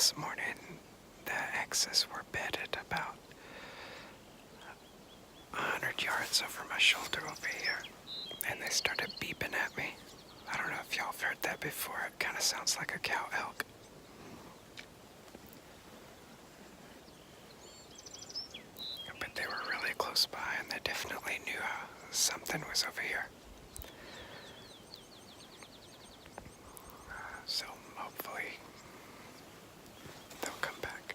this morning, the X's were bedded about 100 yards over my shoulder over here, and they started beeping at me. I don't know if y'all have heard that before. It kind of sounds like a cow elk. But they were really close by, and they definitely knew something was over here. So hopefully they'll come back.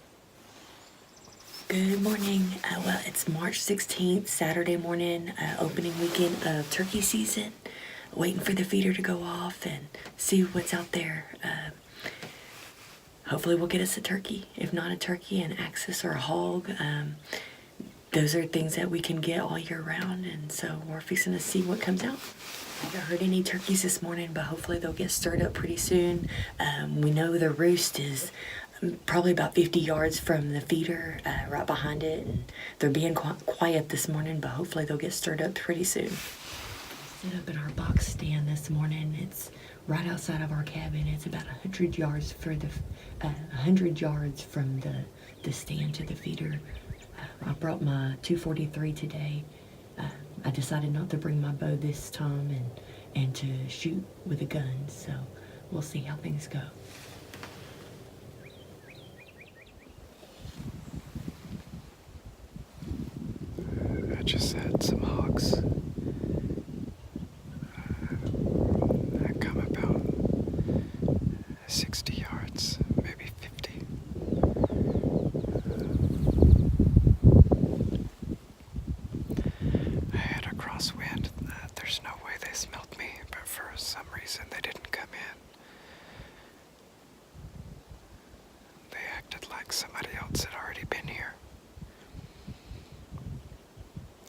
Good morning. Well, it's March 16th, Saturday morning, opening weekend of turkey season. Waiting for the feeder to go off and see what's out there. Hopefully we'll get us a turkey. If not a turkey, an axis or a hog. Those are things that we can get all year round, and so we're fixing to see what comes out. I haven't heard any turkeys this morning, but hopefully they'll get stirred up pretty soon. We know the roost is probably about 50 yards from the feeder, right behind it, and they're being quiet this morning, but hopefully they'll get stirred up pretty soon. Set up in our box stand this morning. It's right outside of our cabin. It's about 100 yards for the 100 yards from the stand to the feeder. I brought my 243 today. I decided not to bring my bow this time and to shoot with a gun, so we'll see how things go. I just had some hogs. I come about 60 yards, maybe 50. I had a crosswind. There's no way they smelled me, but for some reason they didn't come in. They acted like somebody else had already been here.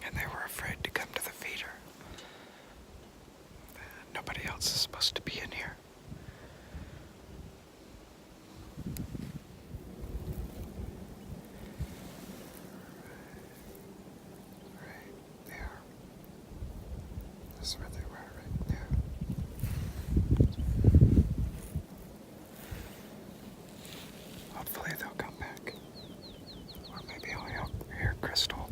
And they were afraid to come to the feeder. Nobody else is supposed to be in here. Right there. That's where they were, right there. Hopefully they'll come back. Or maybe I'll hear Crystal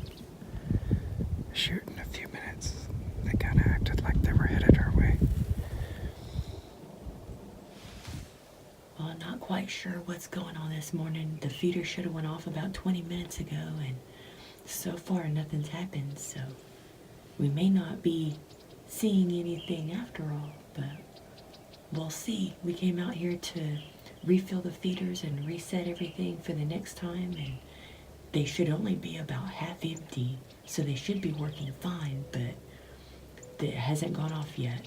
shoot in a few minutes. They kind of acted like they were headed her way. Well, I'm not quite sure what's going on this morning. The feeder should have went off about 20 minutes ago, and so far nothing's happened, so we may not be seeing anything after all, but we'll see. We came out here to refill the feeders and reset everything for the next time, and they should only be about half empty, so they should be working fine, but it hasn't gone off yet.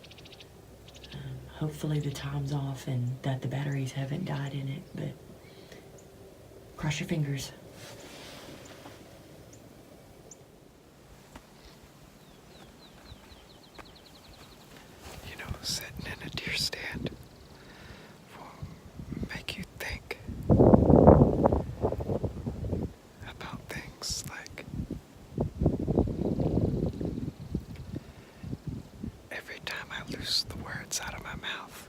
Hopefully the time's off and that the batteries haven't died in it, but cross your fingers. You know, sitting in a deer stand will make you think about things like every time I lose the words out of my mouth,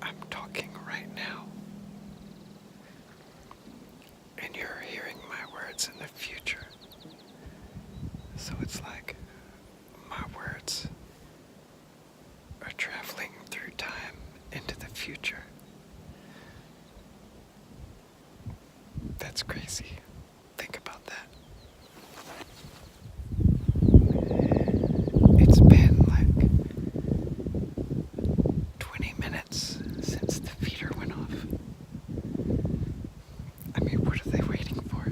I'm talking right now. And you're hearing my words in the future. So it's like my words are traveling through time into the future. That's crazy. Think about that. It's been like 20 minutes since the feeder went off. I mean, what are they waiting for?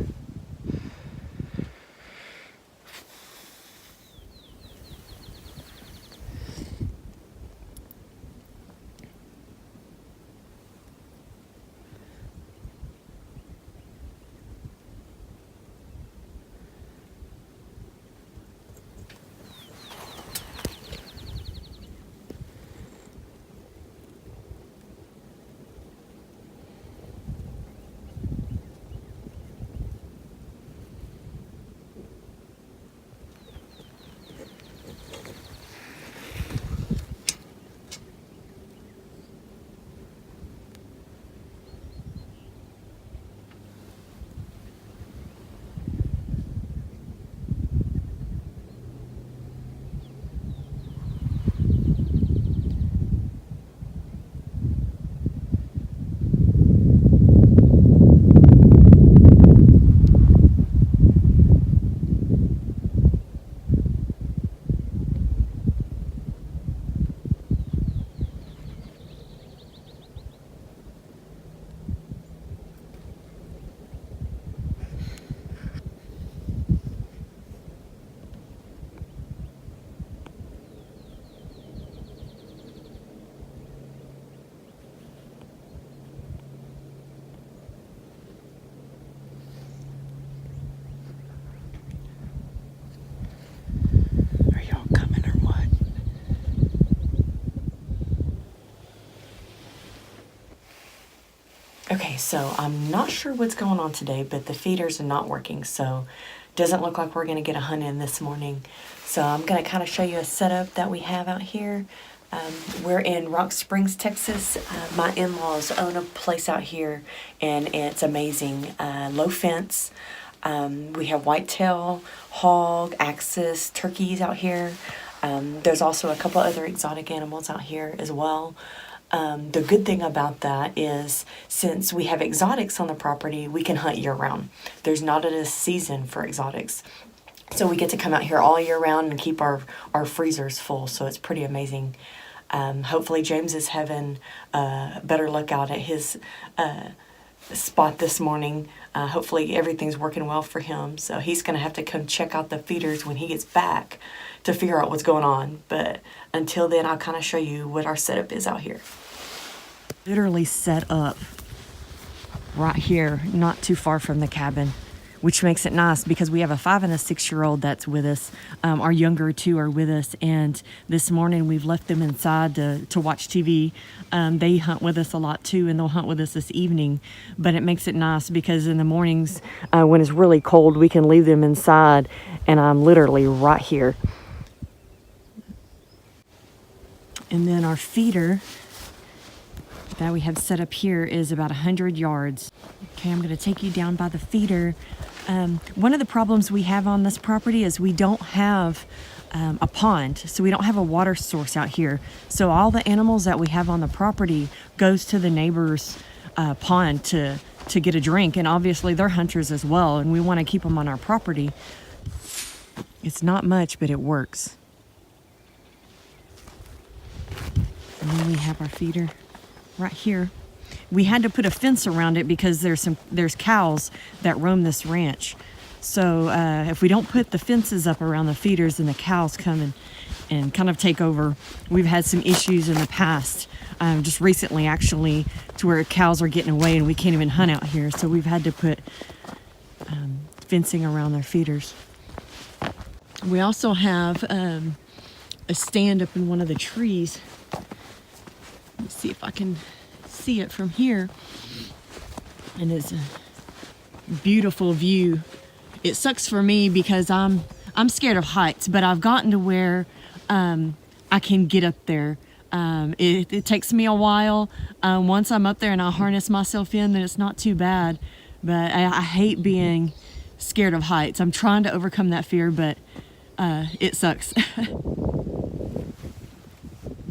Okay, so I'm not sure what's going on today, but the feeders are not working, so doesn't look like we're going to get a hunt in this morning. So I'm going to kind of show you a setup that we have out here. We're in Rock Springs, Texas. My in-laws own a place out here, and it's amazing. Low fence. We have whitetail, hog, axis, turkeys out here. There's also a couple other exotic animals out here as well. The good thing about that is since we have exotics on the property, we can hunt year round. There's not a season for exotics. So we get to come out here all year round and keep our freezers full. So it's pretty amazing. Hopefully James is having better luck out at his spot this morning. Hopefully everything's working well for him. So he's going to have to come check out the feeders when he gets back to figure out what's going on. But until then, I'll kind of show you what our setup is out here. Literally set up right here, not too far from the cabin, which makes it nice because we have a 5 and a 6-year-old that's with us. Our younger two are with us, and this morning we've left them inside to watch TV. They hunt with us a lot too, and they'll hunt with us this evening, but it makes it nice because in the mornings when it's really cold, we can leave them inside, and I'm literally right here. And then our feeder that we have set up here is about 100 yards. Okay, I'm going to take you down by the feeder. One of the problems we have on this property is we don't have a pond, so we don't have a water source out here. So all the animals that we have on the property goes to the neighbor's pond to get a drink, and obviously they're hunters as well, and we want to keep them on our property. It's not much, but it works. And then we have our feeder right here. We had to put a fence around it because there's cows that roam this ranch. So if we don't put the fences up around the feeders, then the cows come and kind of take over. We've had some issues in the past, just recently actually, to where cows are getting away and we can't even hunt out here. So we've had to put fencing around their feeders. We also have a stand up in one of the trees. Let's see if I can see it from here. And it's a beautiful view. It sucks for me because I'm scared of heights, but I've gotten to where I can get up there. It takes me a while. Once I'm up there and I harness myself in, then it's not too bad. But I hate being scared of heights. I'm trying to overcome that fear, but it sucks.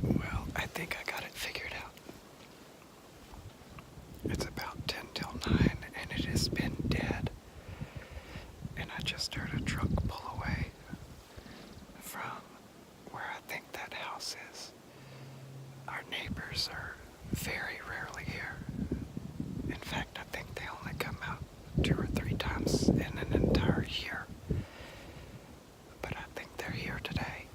Well, I think I got it figured out. It's about 10 till 9, and it has been dead. And I just heard a truck pull away from where I think that house is. Our neighbors are very rarely here. In fact, I think they only come out 2 or 3 times in an entire year. But I think they're here today.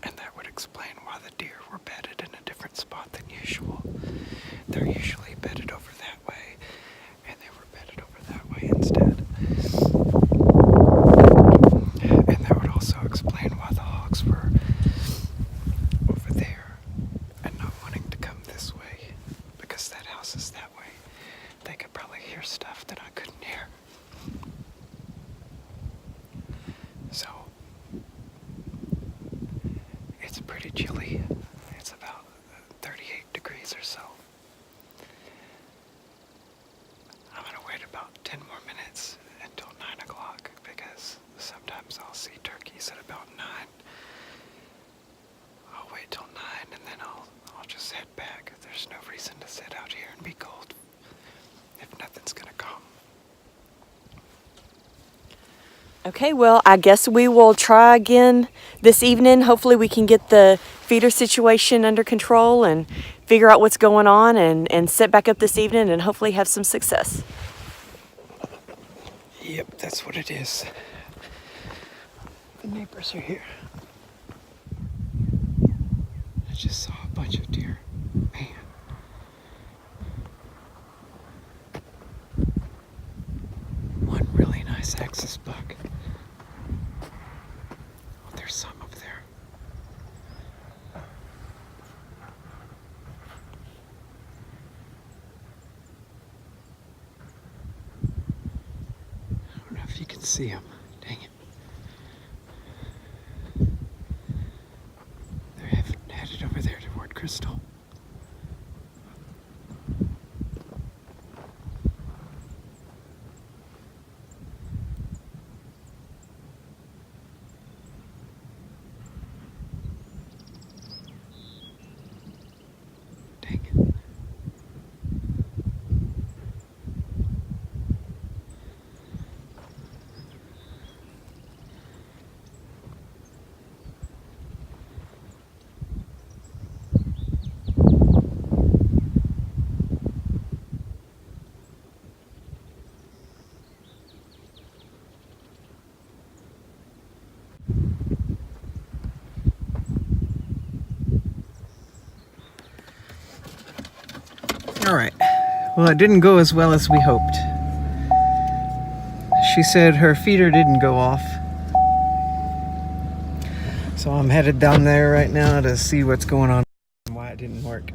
And that would explain why the deer were bedded in a different spot than usual. They're usually bedded over that way, and they were bedded over that way instead. And that would also explain why the hogs were over there and not wanting to come this way, because that house is that way. They could probably hear stuff that I couldn't hear. So, it's pretty chilly. It's about 38 degrees or so. I'm gonna wait about 10 more minutes until 9 o'clock because sometimes I'll see turkeys at about 9. I'll wait till 9 and then I'll just head back. There's no reason to sit out here and be cold if nothing's gonna come. Okay, well, I guess we will try again this evening. Hopefully we can get the feeder situation under control and figure out what's going on and set back up this evening and hopefully have some success. Yep, that's what it is. The neighbors are here. I just saw a bunch of deer. Man. One really nice axis buck. Oh, there's some up there. see them. Dang it. They're headed over there toward Crystal. Dang it. All right. Well, it didn't go as well as we hoped. She said her feeder didn't go off. So I'm headed down there right now to see what's going on and why it didn't work.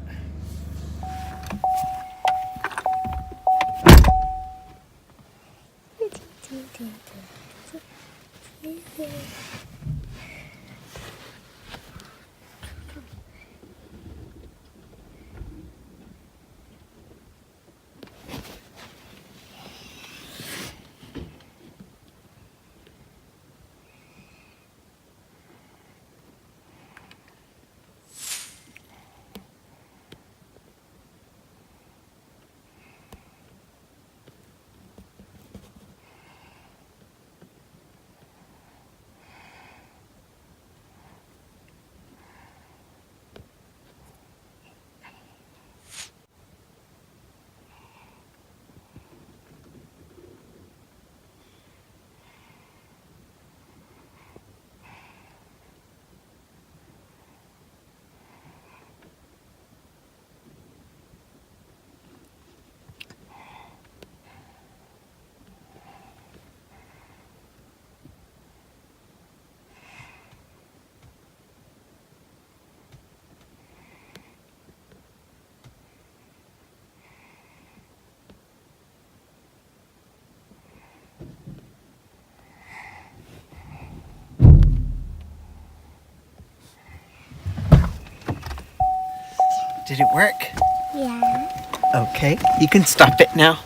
Did it work? Yeah. Okay, you can stop it now.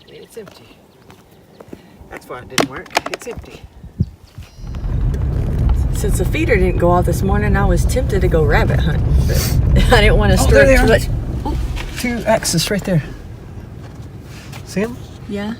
It's empty. That's why it didn't work. It's empty. Since the feeder didn't go off this morning, I was tempted to go rabbit hunt, but I didn't want to stir there they too are. much. Two axes right there. See them? Yeah.